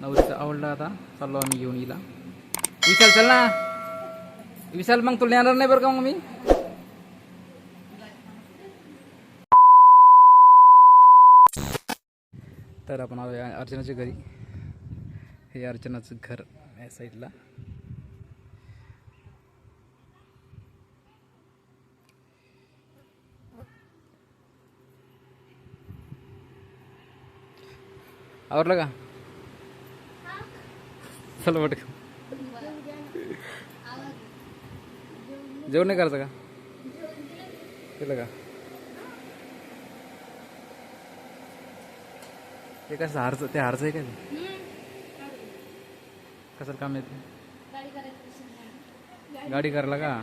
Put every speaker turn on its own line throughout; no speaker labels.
नवरीचा आवडला आता चाललो आम्ही घेऊन हिला. विशाल चल ना. विशाल मग तुला येणार नाही बरं का मग मी. तर आपण आलो अर्चनाच्या घरी. हे अर्चनाचं घर या साईडला. आवरलं का? चल बट. जेवण नाही करायचं का? केलं का? ते कसं हारचं, ते हारचं आहे का ते? कसं काम येते? गाडी करायला का?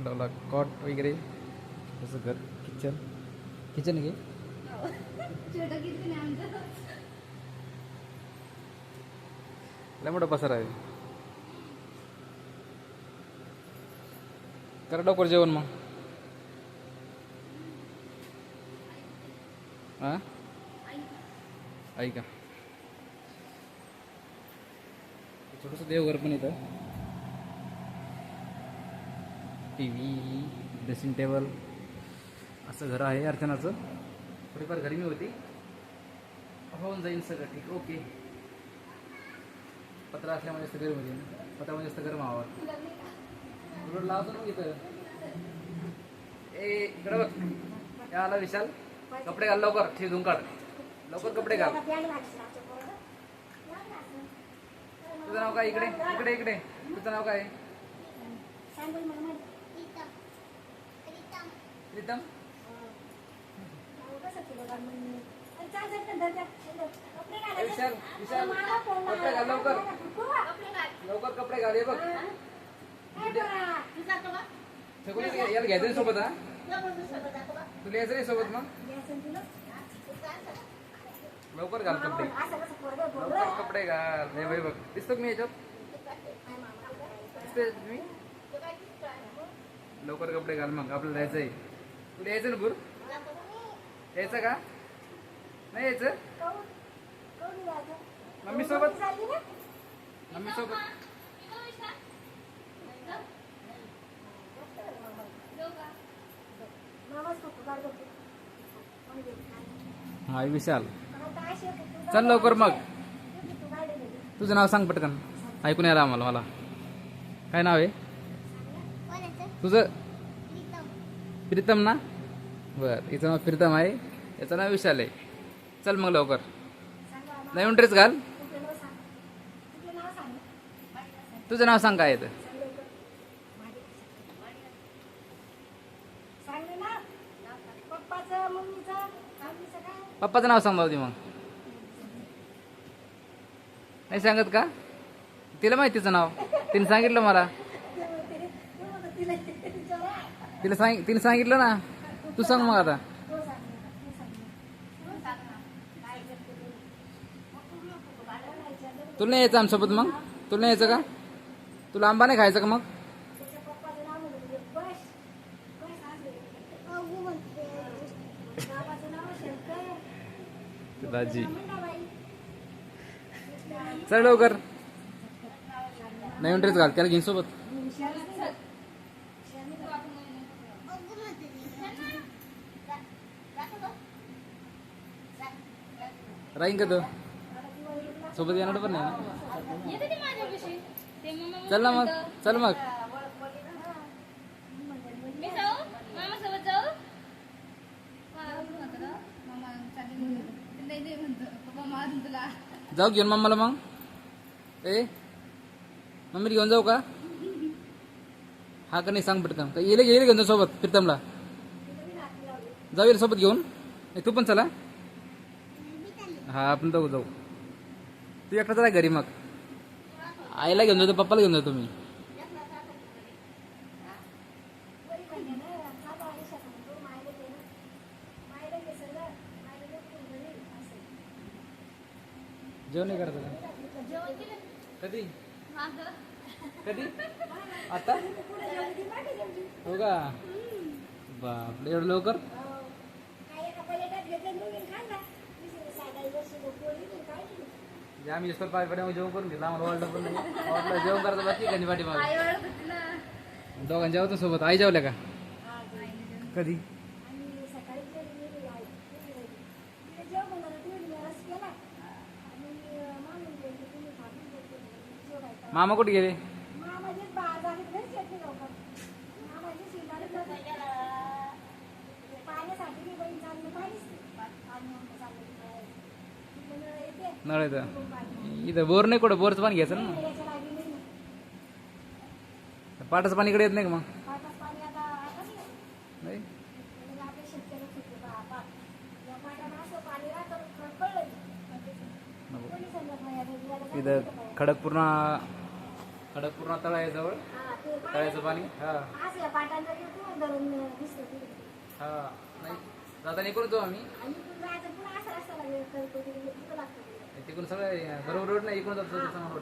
लावला कॉट वगैरे तसं घर. किचन किचन घे. लय मोठा पसारा आहे. करा लवकर जेवण मग. हां ऐका छोटंसं देवघर पण येतं. टी व्ही, ड्रेसिंग टेबल असं घर आहे अर्चनाचं. थोडीफार गरमी होती, होऊन जाईल सगळं ठीक. ओके. पत्रा असल्यामुळे जास्त गरम होती. पत्रामध्ये जास्त गरम हवा. उलट लावतो ना इथं. ए इकडं बघ. या आला विशाल. कपडे घाल लवकर. शिजून काढ लवकर कपडे घाल. तुझं नाव काय? इकडे इकडे इकडे. तुझं नाव काय? प्रीतम. विशाल विशाल कपडे घाल लवकर. लवकर कपडे घाल. हे बघ याला घ्यायचं सोबत. हा तुला यायचं नाही सोबत मग. लवकर घाल कपडे. लवकर कपडे घाल. हे भाई बघ दिसतो मी याच्यात. दिसतोय तुम्ही. लवकर कपडे घाल मग आपल्याला जायचंय. तुला यायचं ना भूर. यायचं का? नाही यायचं. मम्मी सोबत. मम्मी सोबत. हा विशाल चल लवकर मग. तुझं नाव सांग पटकन. ऐकून यायला आम्हाला. मला काय नाव आहे तुझं? प्रीतम ना. बरं हिचं नाव प्रीतम आहे. याचं नाव विशाल आहे. चल मग लवकर. नवीन ड्रेस घाल. तुझं नाव सांग काय येतं. पप्पाचं नाव सांग भाऊ. मग नाही सांगत का? तिला माहिती तिचं नाव. तिने सांगितलं मला. तिने सांगितलं ना. तू सांग मग आता. तुला नाही यायचं आमच्यासोबत मग. तुला नाही यायचं का? तुला आंबा नाही खायचा का मग? दाजी चल लवकर. नवीन ड्रेस घाल. त्याला घेईन सोबत. राहीन का तो सोबत? येणार पण नाही ना. चल ना मग. चल मग. जाऊ घेऊन मम्माला मग. ए मम्मी घेऊन जाऊ का? हा का नाही सांग पटकन. येईल येईल घेऊन सोबत प्रीतमला. जाऊ येईल सोबत घेऊन. तू पण चला. हा आपण जाऊ जाऊ. तू एकटा चला घरी मग. आईला घेऊन जातो. पप्पाला घेऊन जातो मी. जेवण नाही करायचं का? कधी? कधी आता हो का बापरे एवढं लवकर आम्ही जसं पाठीमागे जेवण करून घेतलं आम्हाला वाटलं पण नाही वाटलं जेवण करायचं बाकी का पाठीमागे दोघांच्या होतं सोबत आई जेवल्या का कधी मामा कुठे गेले नळ इथं बोर नाही कुठं बोरचं पाणी घ्यायचं ना पाटाचं पाणी इकडे येत नाही का मग नाही इथं खडकपूर्ण तळ्याजवळ तळ्याचं पाणी हा नाही जाता इकडून जाऊ आम्ही तिकडून सगळं बरोबर रोड नाही इकडून जातो चांगला रोड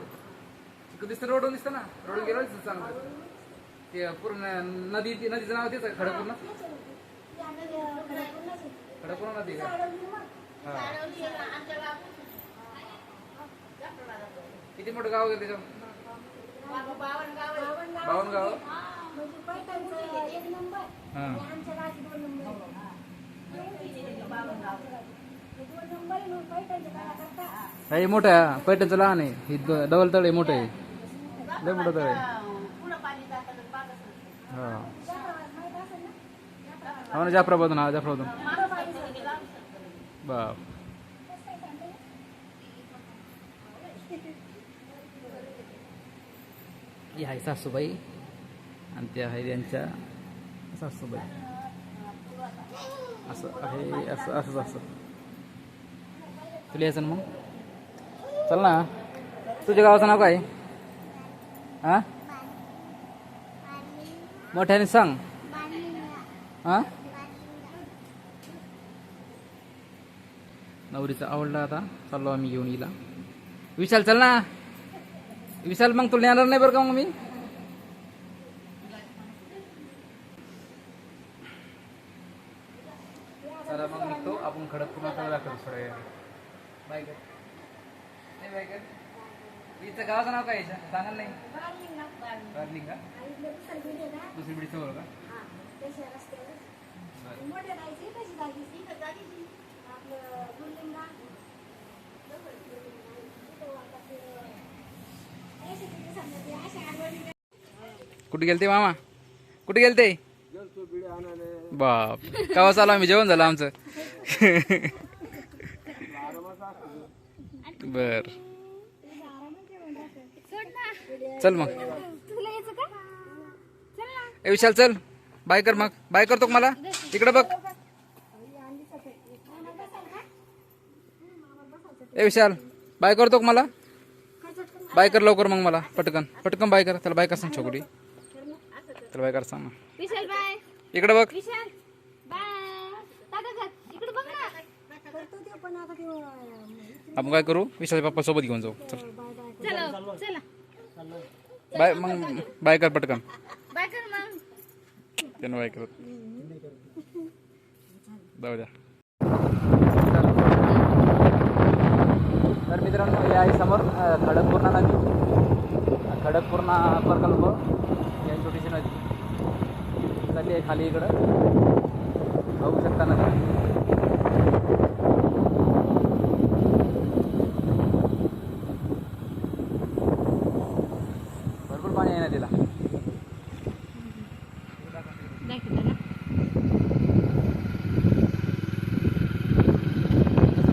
इकडून दिसतं रोडून दिसतं ना रोडून गेलो चांगलं ते पूर्ण नदीचं नाव तेच खडकपूर्ण नदी का किती मोठं गाव आहे त्याच्यावर 52 गाव हे मोठं आहे पैठणचं लहान आहे ही डबल तळ आहे मोठं आहे लय मोठं तळ आहे हा ना जाफराबादून बाप ही आहे सासूबाई आणि त्या आहे त्यांच्या सासूबाई असं आहे असं तुला यायचं ना मग चल ना तुझ्या गावाचं नाव काय हा मोठ्याने सांग हा नवरीचा आवडला आता चाललो आम्ही घेऊन येईल विशाल चल ना विशाल मग तुला येणार नाही बरं का मग मी चला मग निघतो आपण खडकपूर्ण तळला करू थोड्या बाय कर नाही बाय कर इथं गावाचं नाव काय सांगाल नाही बार्लिंग का दुसरी बिडी समोर का कुठे गेलते मामा कुठे गेलते बाप केव्हा चालू आम्ही जेवण झालं आमचं बर चल मग ए विशाल चल बाय कर मग बाय करतो मला इकडे बघ ए विशाल बाय करतो मला बाय कर लवकर मग मला पटकन बाय कर त्याला बाय कर सांग छोकरी त्याला बाय कर सांग ना
विशाल बाय
इकडे बघ
विशाल बाय इकडे बघ ना
आपण काय करू विशाल पप्पा सोबत घेऊन जाऊ चल
चलो चला
बाय मग बाय कर पटकन
बाय कर मग
त्यानं बाय करत जाऊ द्या तर मित्रांनो हे आहे समोर खडकपूर्णा नदी खडकपूर्णा प्रकल्प ही छोटीशी नदी चालली आहे खाली इकडं बघू शकता नदी भरपूर पाणी आहे नदीला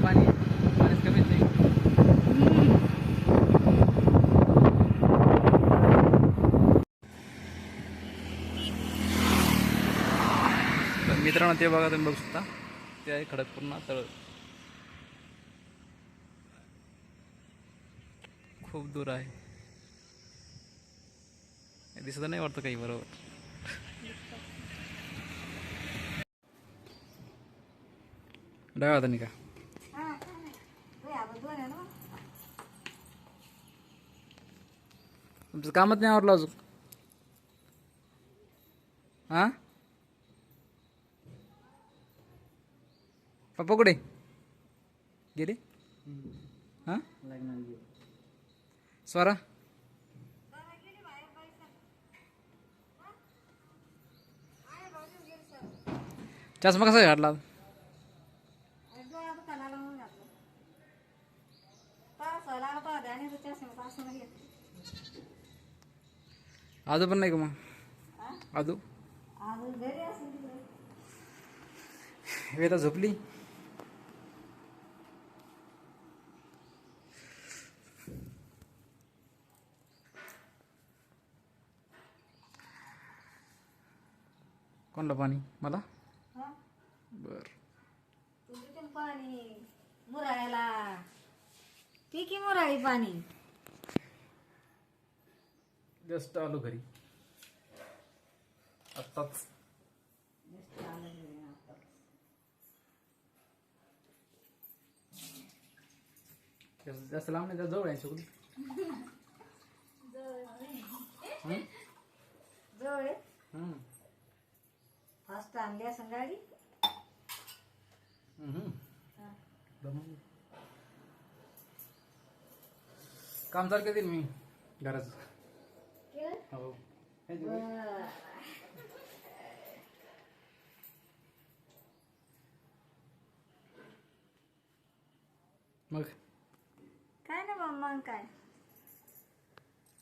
पाणीच कमीच नाही मित्रांनो ते बघा तुम्ही बघू शकता ते आहे खडकपूर्णा तळ खूप दूर आहे दिसत नाही वाटतं काही बरोबर डाव्या हाताने का तुमचं कामच नाही आवरलं अजून. हां पप्पा कुठे गेले? हां स्वरा चष्मा कसा घातला? आजू पण नाही का मग? आजू वेदा झोपली. कोणला पाणी? मला बर.
पाणी मुरायला की मुराळी पाणी.
जस्ट आलो घरी आत्ताच. जास्त लांब नाही, जवळ आहे सगळी.
जवळ फास्ट आणली असं गाडी.
काम चालू देईल मी घराचं. हो मग
काय ना मग काय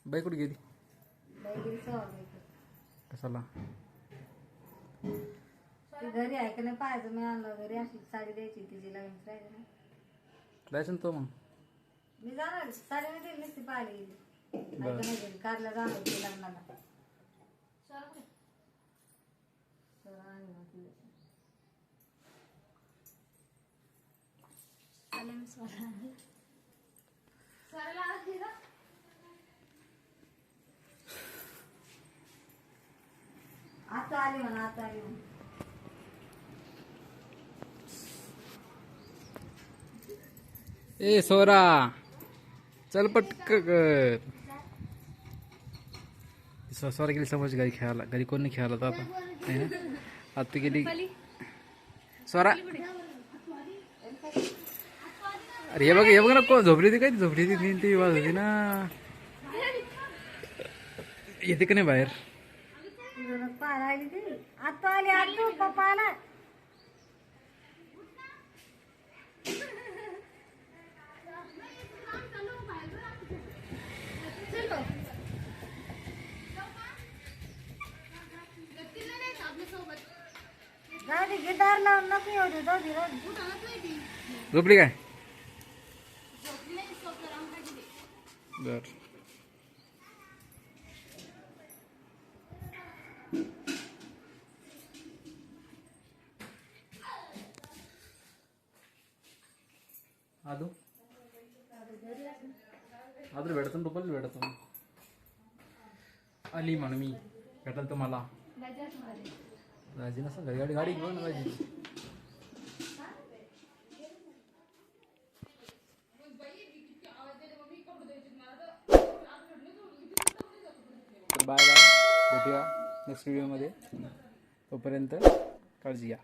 बाई कुठे गेली? कशाला?
ती घरी आहे का नाही पाहायचं. मी आणलं घरी अशी साडी द्यायची तिची लग्न राहिली ना.
जायचं ना तो मग.
मी जाणार साडी नाही दिली नसती पाहिली गेली. ऐका नाही गेली कारला जाणार होती लग्नाला. आता आली म्हणा आता आली म्हणा.
ए सोरा चल पटक कर. सोरा गेली समज घरी खेळायला. घरी कोण नाही खेळायला तर आता नाही ना. आता गेली सोरा. अरे हे बघ ना कोण झोपली होती. काय झोपली होती? ती वाज होती ना. येते का नाही बाहेर?
पाहायला आली ती आता आली. आजू पप्पा आला. जाऊ दे गिटार लावून नको येऊ दे. जाऊ दे
झोपली काय? बर आदू आदू भेटतो ना. रुपये भेटतो आली म्हणून मी भेटल तुम्हाला. राजी नसं घरी गाडी गाडी घेऊन राजी. Bye bye. भेटूया नेक्स्ट व्हिडिओमध्ये. तोपर्यंत काळजी घ्या.